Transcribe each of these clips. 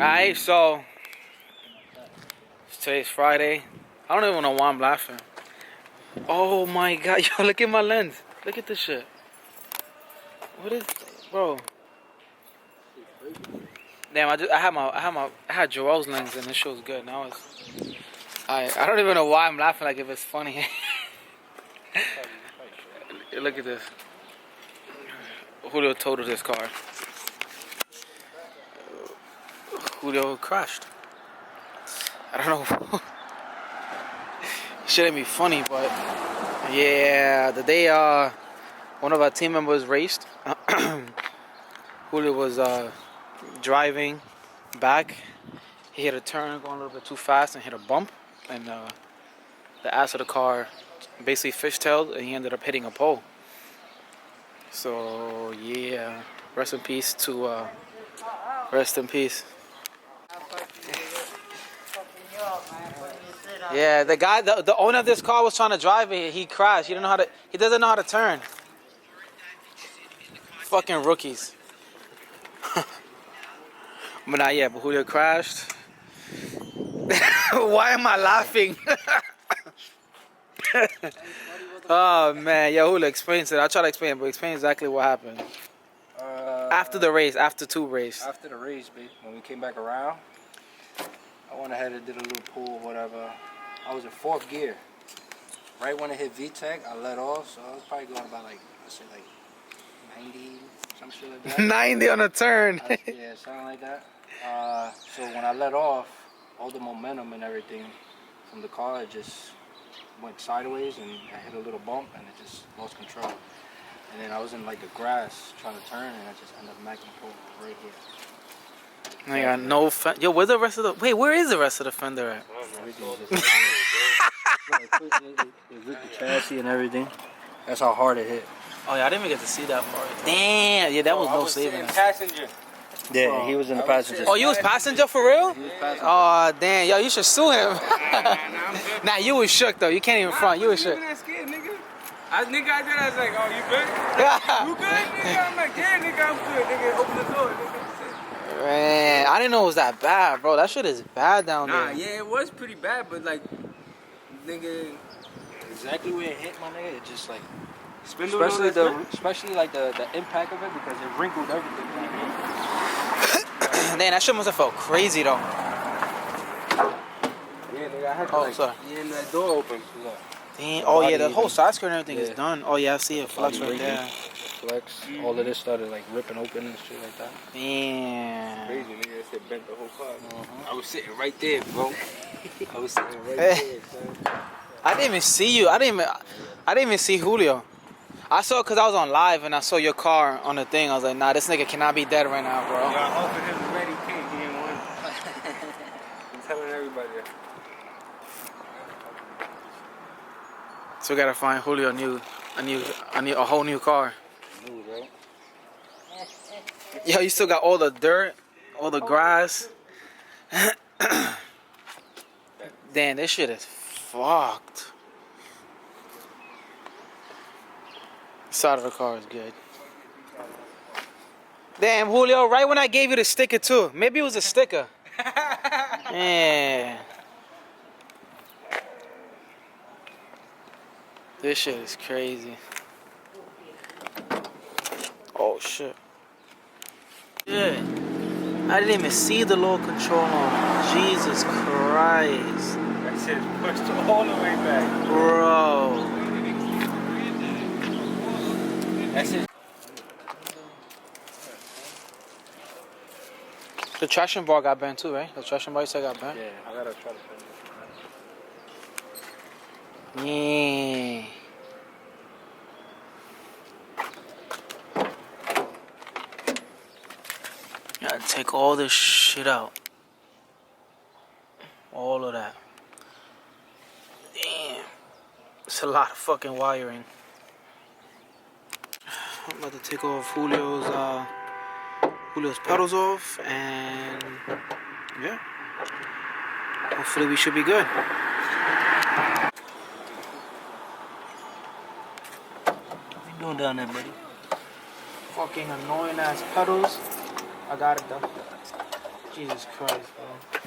Alright, so today's Friday. I don't even know why I'm laughing. Oh my god, yo, look at my lens. Look at this shit. What is, bro? Damn, I had Joel's lens and this shit was good. Now it's, I don't even know why I'm laughing. Like if it's funny. Look at this. Julio totaled his car. Julio crashed. I don't know. Shouldn't be funny, but yeah, the day one of our team members raced, Julio was driving back. He hit a turn going a little bit too fast and hit a bump, and the ass of the car basically fishtailed, and he ended up hitting a pole. So yeah, rest in peace to rest in peace. Yeah, the guy, the owner of this car was trying to drive it. He crashed. He doesn't know how to turn. Fucking rookies. But not yet. But Julio crashed. Why am I laughing? Oh man, yeah, Julio explains it. I'll try to explain it, but explain exactly what happened. After the race, after the race, babe, when we came back around, I went ahead and did a little pull, whatever. I was in fourth gear. Right when it hit VTEC, I let off, so I was probably going about let's say 90, some shit like that. 90 on a turn. Yeah, something like that. So when I let off, all the momentum and everything from the car, it just went sideways and I hit a little bump and it just lost control. And then I was in the grass trying to turn and I just ended up macking the pole right here. I got no fender. Yo, where's the rest of the? Wait, where is the rest of the fender at? It ripped the chassis and everything. That's how hard it hit. Oh yeah, I didn't even get to see that part. Damn, yeah, that was no saving. Passenger. Yeah, he was in the passenger. Oh, you was passenger for real? He was passenger. Oh damn, yo, you should sue him. Nah, you was shook though. You can't even front. You was shook. I was like, oh, you good? You good, nigga? I'm like, yeah, nigga, I'm good. Nigga, open the door, nigga. Man, I didn't know it was that bad, bro. That shit is bad down there. Nah, yeah, it was pretty bad, but nigga, Exactly where it hit, my nigga. It just especially the impact of it because it wrinkled everything. Damn, that shit must have felt crazy though. yeah, nigga, I had to sorry. yeah, that door open. Damn. Oh yeah, the whole side skirt and everything is done. Oh yeah, I see it flex right there. Flex. All of this started ripping open and shit like that. Damn. Crazy, nigga. That shit bent the whole car. I was sitting right there, bro. I was sitting right there, son. I didn't even see you. I didn't even see Julio. I saw it because I was on live and I saw your car on the thing. I was like, nah, this nigga cannot be dead right now, bro. Yo, I offered him the ready cake. He didn't want it. I'm telling everybody that. So we gotta find Julio a whole new car. New, right? Yo, you still got all the dirt, all the grass. Damn, this shit is fucked. The side of the car is good. Damn, Julio, right when I gave you the sticker too. Maybe it was a sticker. Yeah. This shit is crazy. Oh shit. Shit. I didn't even see the low control on. Jesus Christ. That shit is pushed all the way back. Bro. That's it. The traction bar got bent too, right? The traction bar you said got bent? Yeah, I gotta try to find it. Yeah. Gotta take all this shit out. All of that. Damn. It's a lot of fucking wiring. I'm about to take off Julio's pedals off, and yeah, hopefully we should be good. What you doing down there, buddy? Fucking annoying ass pedals. I got it though. Jesus Christ, bro.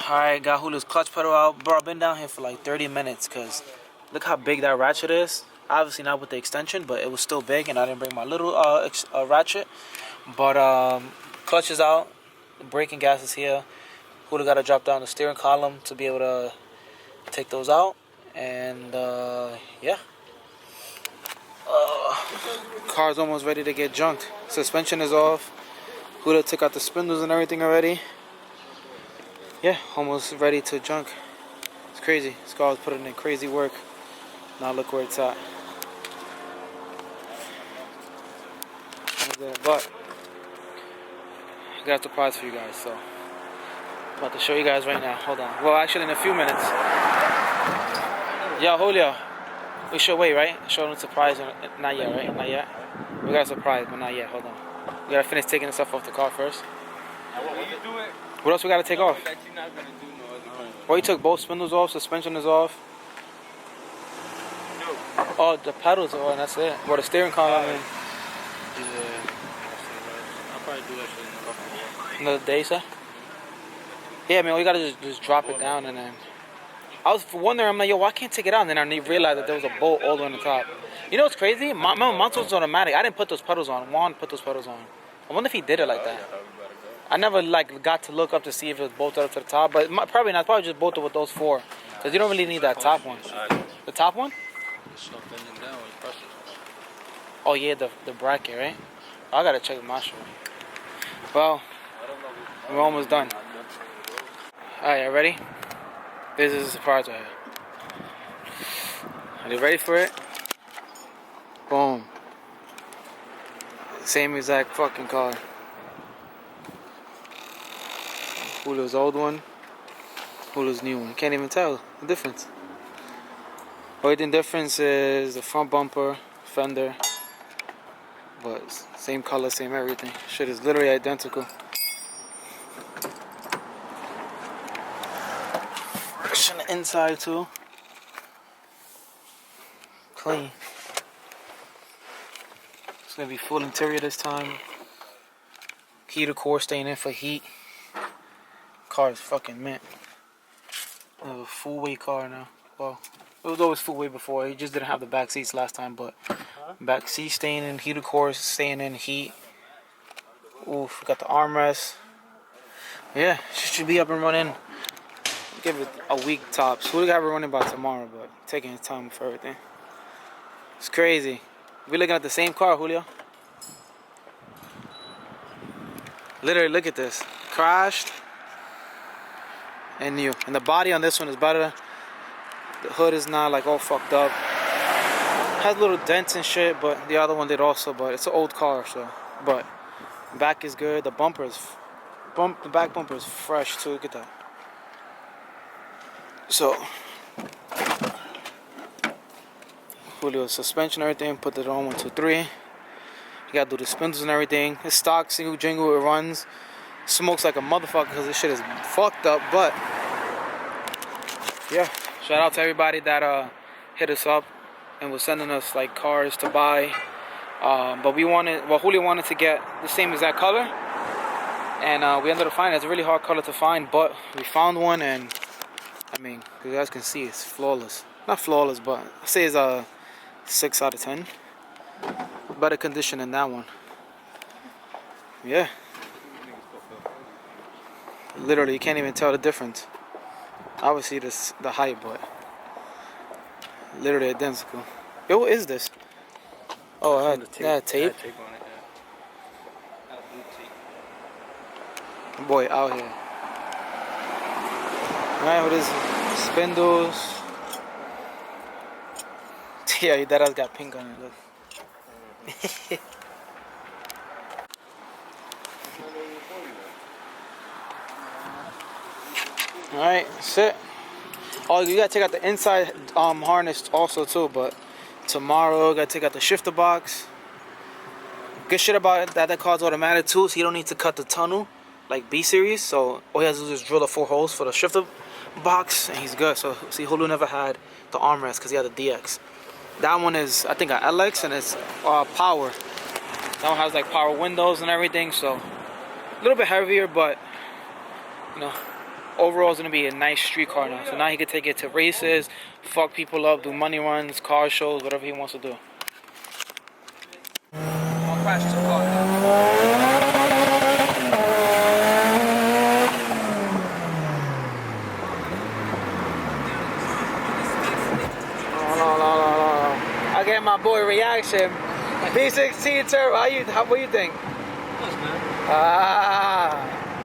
Alright, got Julio's clutch pedal out. Bro, I've been down here for like 30 minutes because look how big that ratchet is. Obviously not with the extension, but it was still big and I didn't bring my little ratchet. But clutch is out. Braking gas is here. Julio got to drop down the steering column to be able to take those out. And yeah. Car's almost ready to get junked. Suspension is off. Julio took out the spindles and everything already. Yeah, almost ready to junk. It's crazy. This car was putting in crazy work. Now look where it's at. But I got a surprise for you guys, so I'm about to show you guys right now. Hold on. Well, actually in a few minutes. Yo, Julio. We should wait, right? Show them a surprise. Not yet, right? Not yet. We got a surprise, but not yet. Hold on. We gotta finish taking the stuff off the car first. What else we gotta take off? Well, you took both spindles off, suspension is off. Oh, the pedals are on, that's it. Well, the steering column. Yeah. I'll probably do that shit in a couple of days. Another day, sir? Yeah, man, we gotta just drop it down and then. I was wondering, I'm like, yo, why can't I take it out? And then I realized that there was a bolt all the way on the top. You know what's crazy? My was automatic. I didn't put those pedals on. Juan put those pedals on. I wonder if he did it like that. I never got to look up to see if it was bolted up to the top, but probably not. Probably just bolted with those four, because you don't really need that top one. The top one? Oh yeah, the bracket, right? I gotta check my shoe. Well, we're almost done. All right, you ready? This is a surprise right here. Are you ready for it? Boom. Same exact fucking car. Julio's old one, Julio's new one. Can't even tell the difference. Only difference is the front bumper, fender, but same color, same everything. Shit is literally identical. On the inside too. Clean. It's gonna be full interior this time. Heater core staying in for heat. Car is fucking mint. A full weight car now. Well, it was always full weight before. He just didn't have the back seats last time, but back seats staying in, heater core staying in heat. Oof, got the armrest. Yeah, should be up and running. Give it a week tops. We'll have it running by tomorrow, but taking his time for everything. It's crazy. We're looking at the same car, Julio. Literally, look at this. Crashed. And new. And the body on this one is better. The hood is not like all fucked up. Has little dents and shit, but the other one did also. But it's an old car, so. But back is good. The bumper is, the back bumper is fresh too. Look at that. So, Julio's suspension, everything. Put it on 1, 2, 3. You gotta do the spindles and everything. It's stock, single jingle. It runs. Smokes like a motherfucker because this shit is fucked up, but yeah, shout out to everybody that hit us up and was sending us like cars to buy, but Julio wanted to get the same exact color, and we ended up finding it's a really hard color to find, but we found one, and I mean, you guys can see it's flawless. Not flawless, but I say it's a 6 out of 10. Better condition than that one. Yeah. Literally, you can't even tell the difference. Obviously, the height, but literally identical. Yo, what is this? Oh, I had tape. Tape on it, yeah. Boy, out here. Alright, what is it? Spindles. Yeah, that has got pink on it. Look. Alright, that's it. Oh, you gotta take out the inside harness also too, but tomorrow gotta take out the shifter box. Good shit about it, that car's automatic too, so you don't need to cut the tunnel like B series. So all he has to do is drill the 4 holes for the shifter box and he's good. So see, Julio never had the armrest because he had the DX. That one is, I think, a LX, and it's power. That one has like power windows and everything, so a little bit heavier, but you know, overall it's gonna be a nice street car now. So now he can take it to races, fuck people up, do money runs, car shows, whatever he wants to do. I'll crash two cars now. I get my boy reaction. B16 Turbo, what do you think? Close, man. Ah.